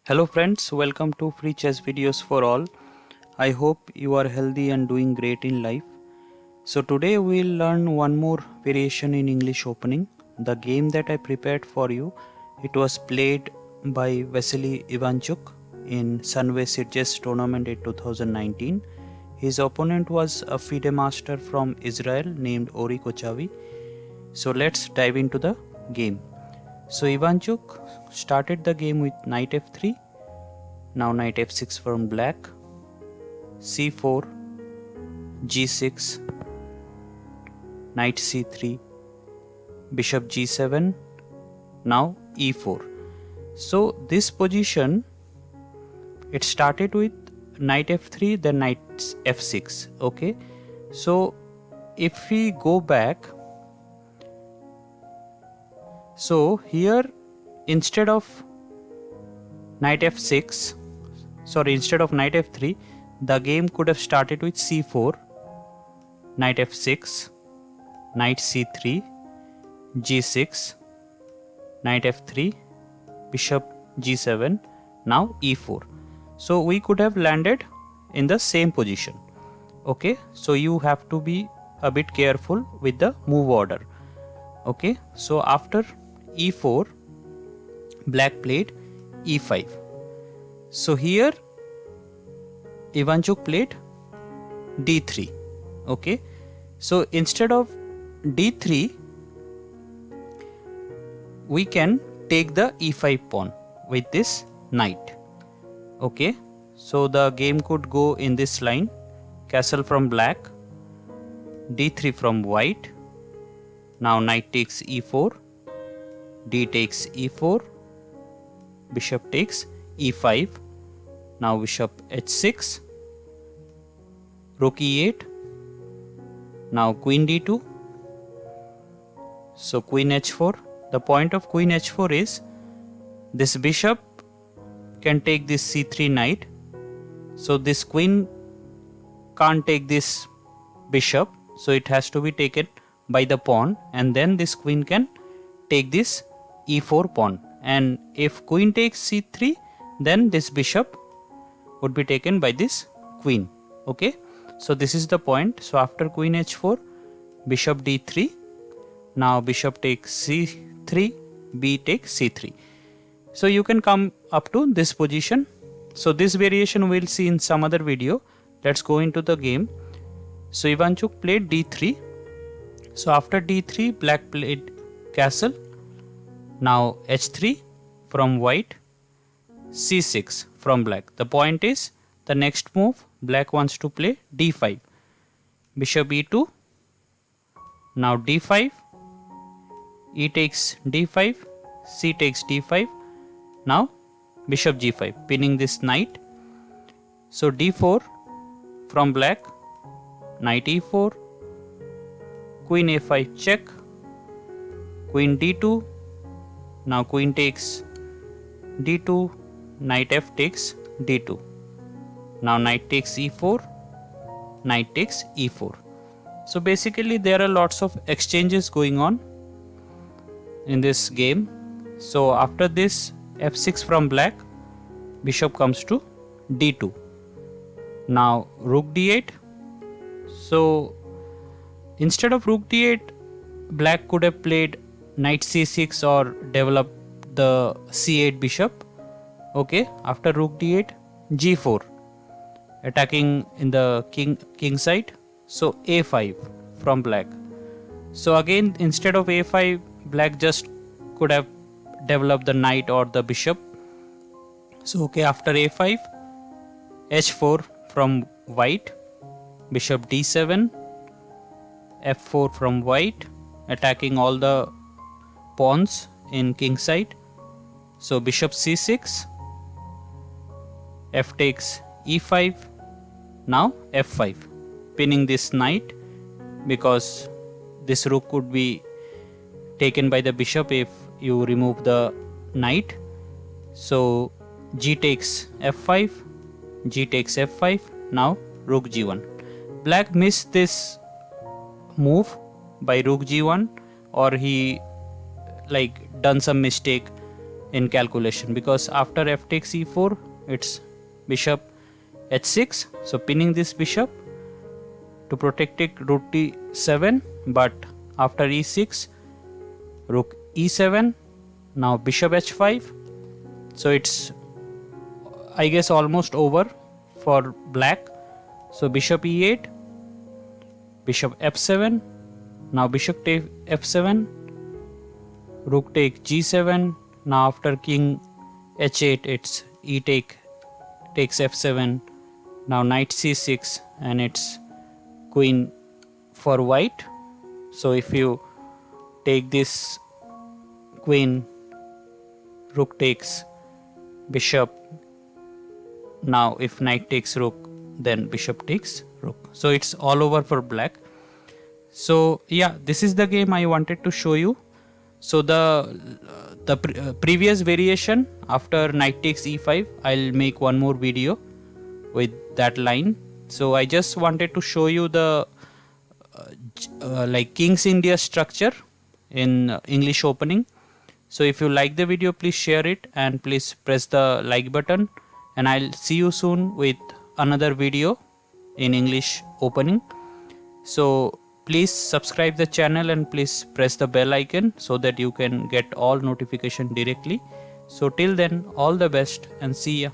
Hello friends, welcome to Free Chess Videos for All. I hope you are healthy and doing great in life. So today we'll learn one more variation in English opening. The game that I prepared for you, it was played by Vasily Ivanchuk in Sunway Sitges tournament in 2019. His opponent was a FIDE master from Israel named Ori Kochavi. So let's dive into the game. So Ivanchuk started the game with knight f3. Now knight f6 from black, c4, g6, knight c3, bishop g7, now e4. So this position, it started with knight f3, then knight f6. Okay, so if we go back, so here instead of knight f6, instead of knight f3, the game could have started with c4, knight f6, knight c3, g6, knight f3, bishop g7, now e4. So we could have landed in the same position. Okay, so you have to be a bit careful with the move order. Okay, so after e4, black played e5. So here Ivanchuk played d3. Okay, so instead of d3, we can take the e5 pawn with this knight. Okay, so the game could go in this line: castle from black, d3 from white. Now knight takes e4, d takes e4, bishop takes e5. Now bishop h6, rook e8. Now queen d2. So queen h4. The point of queen h4 is this bishop can take this c3 knight. So this queen can't take this bishop. So it has to be taken by the pawn, and then this queen can take this e4 pawn. And if queen takes c3, then this bishop would be taken by this queen. Okay, so this is the point. So after queen h4, bishop d3. Now bishop takes c3, b takes c3. So you can come up to this position. So this variation we'll see in some other video. Let's go into the game. So Ivanchuk played d3. So after d3, black played castle. Now h3 from white, c6 from black. The point is, the next move, black wants to play d5. Bishop e2. Now d5. E takes d5. C takes d5. Now bishop g5, pinning this knight. So d4 from black, knight e4, queen a5 check, queen d2. Now queen takes d2, knight f takes d2. Now knight takes e4, knight takes e4. So basically there are lots of exchanges going on in this game. So after this f6 from black, bishop comes to d2. Now rook d8. So instead of rook d8, black could have played knight c6 or develop the c8 bishop. Okay, after rook d8, g4, attacking in the king side. So a5 from black. So again, instead of a5, black just could have developed the knight or the bishop. So okay, after a5, h4 from white, bishop d7, f4 from white, attacking all the pawns in king side. So bishop c6, f takes e5, now f5, pinning this knight because this rook could be taken by the bishop if you remove the knight. So g takes f5, g takes f5, now rook g1. Black missed this move by rook g1, or he done some mistake in calculation, because after f takes e4 it's bishop h6. So pinning this bishop to protect it, rook d7, but after e6 rook e7, now bishop h5. So it's, I guess, almost over for black. So bishop e8, bishop f7, now bishop take f7, rook take g7. Now after king h8 it's e takes f7, now knight c6, and it's queen for white. So if you take this queen, rook takes bishop. Now if knight takes rook, then bishop takes rook. So it's all over for black. So yeah, this is the game I wanted to show you. So the previous variation after knight takes e5, I'll make one more video with that line. So I just wanted to show you the like King's India structure in English opening. So if you like the video, please share it and please press the like button, and I'll see you soon with another video in English opening. So please subscribe the channel and please press the bell icon so that you can get all notification directly. So till then, all the best and see ya.